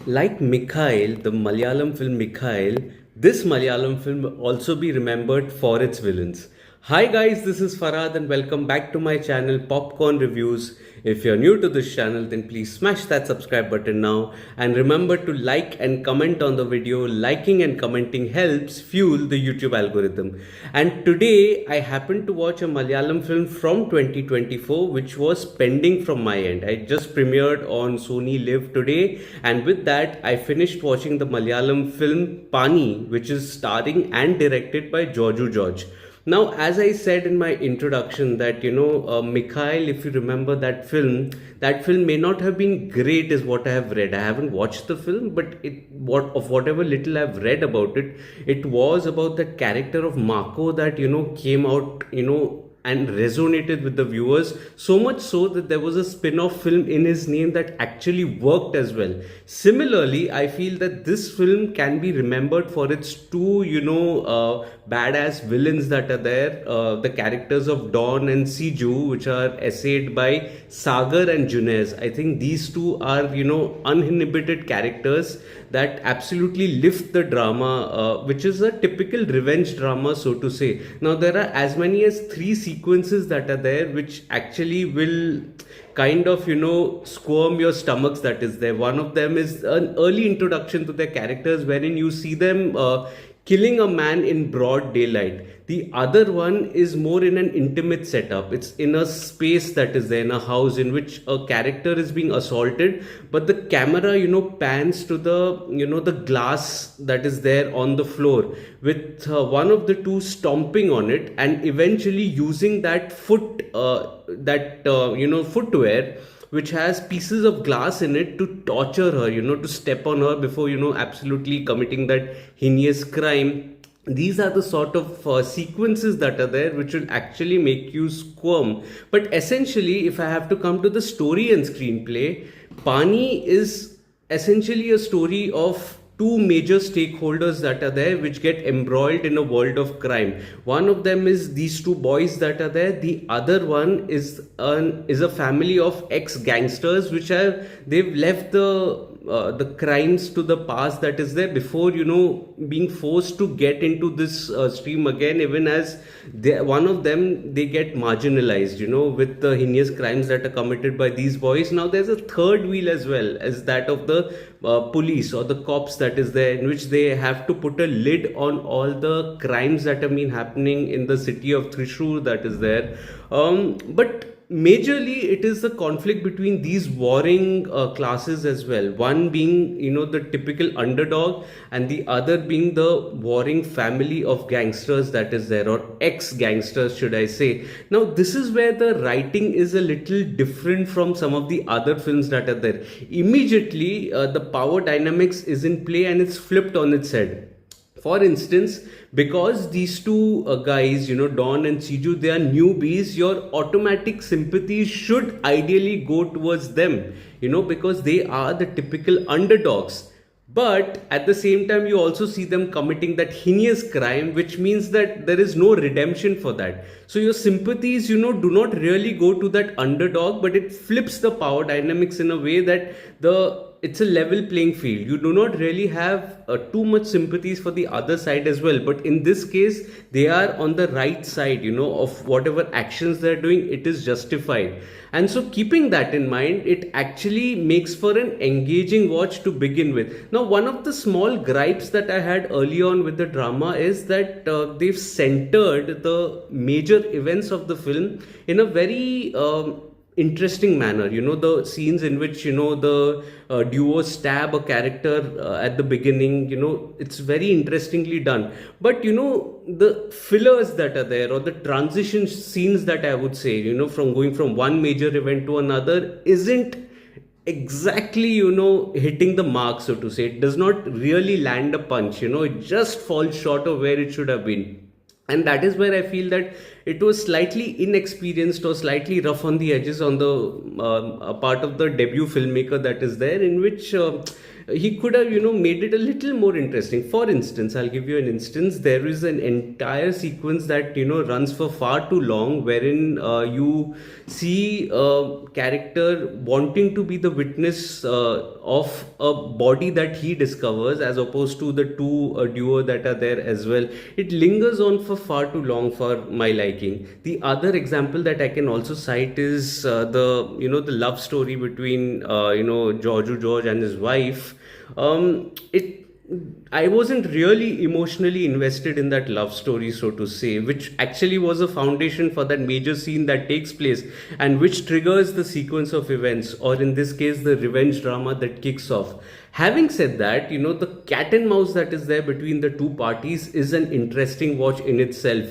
Like Mikhail, the Malayalam film Mikhail, this Malayalam film will also be remembered for its villains. Hi guys, this is Farhad and welcome back to my channel Popcorn Reviews. If you're new to this channel, then please smash that subscribe button now and remember to like and comment on the video. Liking and commenting helps fuel the YouTube algorithm. And today I happened to watch a Malayalam film from 2024 which was pending from my end. I just premiered on Sony Live today, and with that I finished watching the Malayalam film Pani, which is starring and directed by Joju. Now, as I said in my introduction, that Mikhail, if you remember that film may not have been great, is what I have read. I haven't watched the film, but of whatever little I've read about it, it was about the character of Mako that came out and resonated with the viewers, so much so that there was a spin-off film in his name that actually worked as well. Similarly, I feel that this film can be remembered for its two badass villains that are there, the characters of Dawn and Siju, which are essayed by Sagar and Junez. I think these two are uninhibited characters that absolutely lift the drama, which is a typical revenge drama, so to say. Now there are as many as three sequences that are there which actually will kind of squirm your stomachs. That is there. One of them is an early introduction to their characters, wherein you see them killing a man in broad daylight. The other one is more in an intimate setup. It's in a space that is there, in a house in which a character is being assaulted, but the camera pans to the glass that is there on the floor, with one of the two stomping on it and eventually using that footwear which has pieces of glass in it to torture her, to step on her before, absolutely committing that heinous crime. These are the sort of sequences that are there which will actually make you squirm. But essentially, if I have to come to the story and screenplay, Pani is essentially a story of two major stakeholders that are there which get embroiled in a world of crime. One of them is these two boys that are there. The other one is a family of ex-gangsters which they've left the crimes to the past that is there before being forced to get into this stream again, even as one of them, they get marginalized with the heinous crimes that are committed by these boys. Now there's a third wheel as well, as that of the police or the cops that is there, in which they have to put a lid on all the crimes that have been happening in the city of Thrissur that is there. But majorly it is the conflict between these warring classes as well, one being the typical underdog and the other being the warring family of gangsters that is there, or ex-gangsters should I say. Now this is where the writing is a little different from some of the other films that are there. Immediately the power dynamics is in play and it's flipped on its head. For instance, because these two guys, Don and Siju, they are newbies, your automatic sympathies should ideally go towards them, because they are the typical underdogs. But at the same time, you also see them committing that heinous crime, which means that there is no redemption for that. So your sympathies, do not really go to that underdog, but it flips the power dynamics in a way that it's a level playing field. You do not really have too much sympathies for the other side as well. But in this case, they are on the right side, of whatever actions they're doing, it is justified. And so keeping that in mind, it actually makes for an engaging watch to begin with. Now, one of the small gripes that I had early on with the drama is that they've centered the major events of the film in a very interesting manner. The scenes in which the duo stab a character at the beginning, it's very interestingly done. But the fillers that are there, or the transition scenes that I would say, from going from one major event to another, isn't exactly hitting the mark, so to say. It does not really land a punch. It just falls short of where it should have been. And that is where I feel that it was slightly inexperienced or slightly rough on the edges on the part of the debut filmmaker that is there, in which he could have, made it a little more interesting. For instance, I'll give you an instance. There is an entire sequence that, runs for far too long, wherein you see a character wanting to be the witness of a body that he discovers, as opposed to the two duo that are there as well. It lingers on for far too long for my liking. The other example that I can also cite is the love story between Joju George and his wife. It I wasn't really emotionally invested in that love story, so to say, which actually was a foundation for that major scene that takes place and which triggers the sequence of events, or in this case, the revenge drama that kicks off. Having said that, the cat and mouse that is there between the two parties is an interesting watch in itself.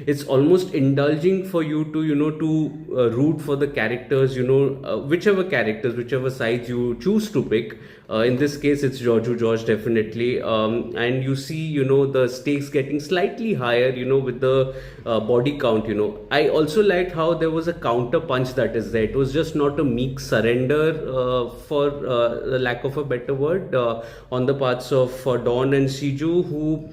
It's almost indulging for you to, root for the characters, whichever sides you choose to pick. In this case, it's Joju George, definitely. And you see, the stakes getting slightly higher, with the body count. I also liked how there was a counter punch that is there. It was just not a meek surrender, for the lack of a better word, on the parts of Dawn and Shiju, who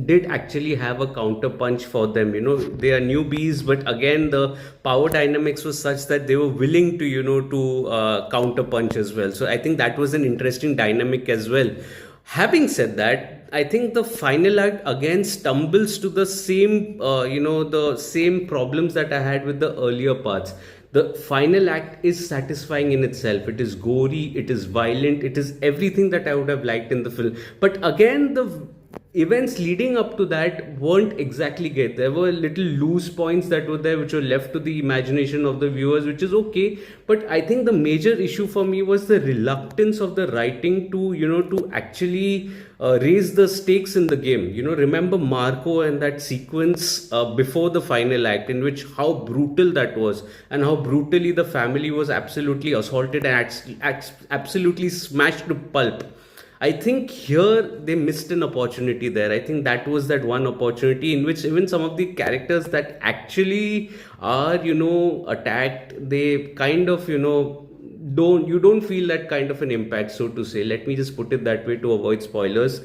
did actually have a counter punch for them. They are newbies, but again, the power dynamics was such that they were willing to, counter punch as well. So I think that was an interesting dynamic as well. Having said that, I think the final act again stumbles to the same, the same problems that I had with the earlier parts. The final act is satisfying in itself. It is gory, it is violent, it is everything that I would have liked in the film. But again, the events leading up to that weren't exactly great. There were little loose points that were there, which were left to the imagination of the viewers, which is okay. But I think the major issue for me was the reluctance of the writing to actually raise the stakes in the game. Remember Marco and that sequence before the final act, in which how brutal that was, and how brutally the family was absolutely assaulted and absolutely smashed to pulp. I think here they missed an opportunity there. I think that was that one opportunity in which even some of the characters that actually are, attacked, they kind of, don't feel that kind of an impact, so to say. Let me just put it that way to avoid spoilers.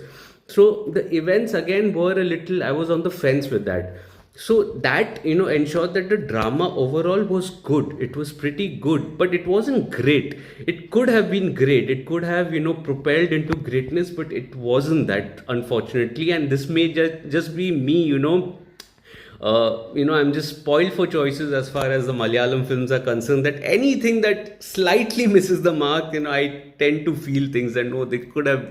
So the events again were a little, I was on the fence with that. So that, ensured that the drama overall was good. It was pretty good, but it wasn't great. It could have been great. It could have, propelled into greatness, but it wasn't that, unfortunately. And this may just be me, I'm just spoiled for choices as far as the Malayalam films are concerned, that anything that slightly misses the mark, I tend to feel things and no, they could have,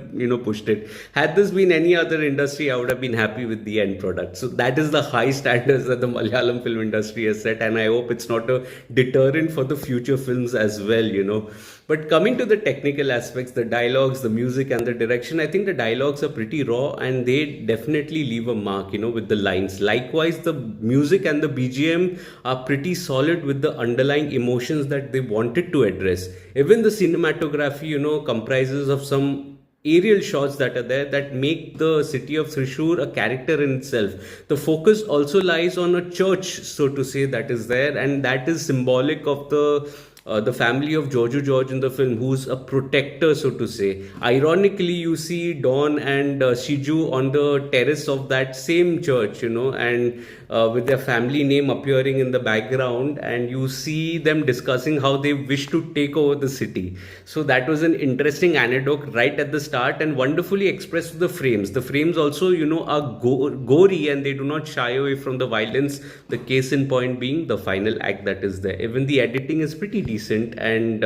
pushed it. Had this been any other industry, I would have been happy with the end product. So that is the high standards that the Malayalam film industry has set, and I hope it's not a deterrent for the future films as well. But coming to the technical aspects, the dialogues, the music and the direction, I think the dialogues are pretty raw and they definitely leave a mark, with the lines. Likewise, the music and the BGM are pretty solid with the underlying emotions that they wanted to address. Even the cinematography, comprises of some aerial shots that are there that make the city of Thrissur a character in itself. The focus also lies on a church, so to say, that is there, and that is symbolic of the family of Joju George in the film, who's a protector, so to say. Ironically, you see Dawn and Shiju on the terrace of that same church, and with their family name appearing in the background, and you see them discussing how they wish to take over the city. So that was an interesting anecdote right at the start and wonderfully expressed with the frames. The frames also, are gory and they do not shy away from the violence. The case in point being the final act that is there. Even the editing is pretty decent, and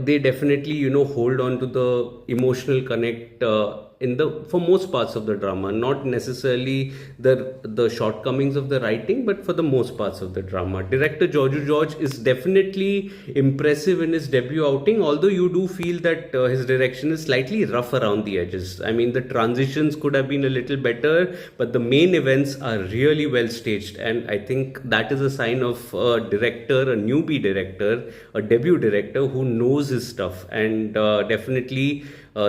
they definitely hold on to the emotional connect for most parts of the drama, not necessarily the shortcomings of the writing, but for the most parts of the drama. Director Joju George is definitely impressive in his debut outing, although you do feel that his direction is slightly rough around the edges. I mean, the transitions could have been a little better, but the main events are really well staged, and I think that is a sign of a director, a newbie director, a debut director who knows his stuff, and definitely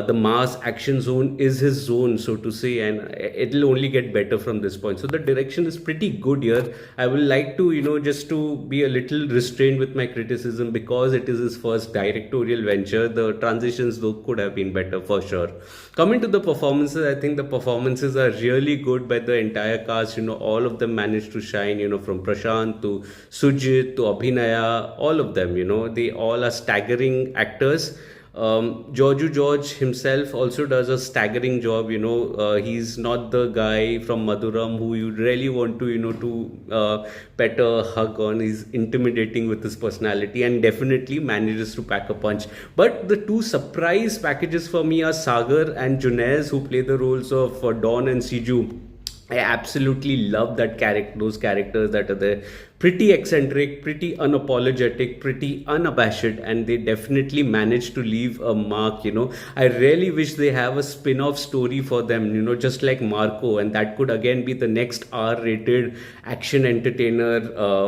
the mass action zone is his zone, so to say, and it'll only get better from this point. So the direction is pretty good here. I will like to, just to be a little restrained with my criticism because it is his first directorial venture. The transitions though could have been better for sure. Coming to the performances, I think the performances are really good by the entire cast. All of them managed to shine. From Prashant to Sujit to Abhinaya, all of them. They all are staggering actors. Joju George himself also does a staggering job. He's not the guy from Maduram who you really want to, pet a hug on. He's intimidating with his personality and definitely manages to pack a punch. But the two surprise packages for me are Sagar and Junez, who play the roles of Dawn and Siju. I absolutely love those characters that are there. Pretty eccentric, pretty unapologetic, pretty unabashed, and they definitely manage to leave a mark. I really wish they have a spin-off story for them, just like Marco, and that could again be the next R-rated action entertainer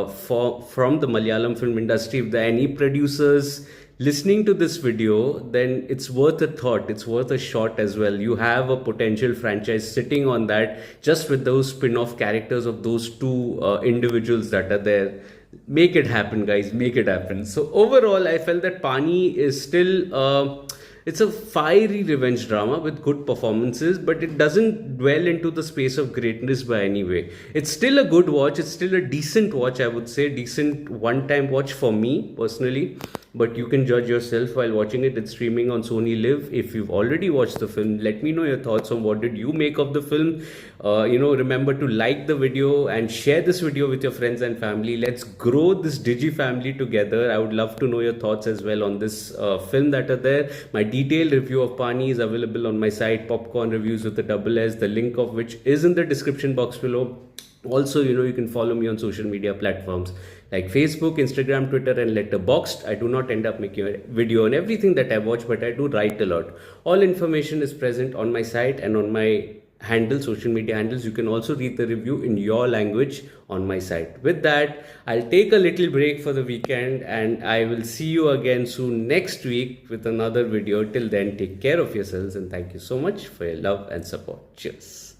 from the Malayalam film industry. If there are any producers listening to this video, then it's worth a thought, it's worth a shot as well. You have a potential franchise sitting on that just with those spin-off characters of those two individuals that are there. Make it happen, guys, make it happen. So overall, I felt that Pani is still it's a fiery revenge drama with good performances, but it doesn't dwell into the space of greatness by any way. It's still a good watch. It's still a decent watch, I would say. Decent one-time watch for me, personally. But you can judge yourself while watching it. It's streaming on Sony Live. If you've already watched the film, let me know your thoughts on what did you make of the film. Remember to like the video and share this video with your friends and family. Let's grow this Digi family together. I would love to know your thoughts as well on this film that are there. My detailed review of Pani is available on my site, Popcorn Reviews with the double S, the link of which is in the description box below. Also, you can follow me on social media platforms like Facebook, Instagram, Twitter, and Letterboxd. I do not end up making a video on everything that I watch, but I do write a lot. All information is present on my site and on my social media handles. You can also read the review in your language on my site. With that, I'll take a little break for the weekend and I will see you again soon next week with another video. Till then, take care of yourselves and thank you so much for your love and support. Cheers.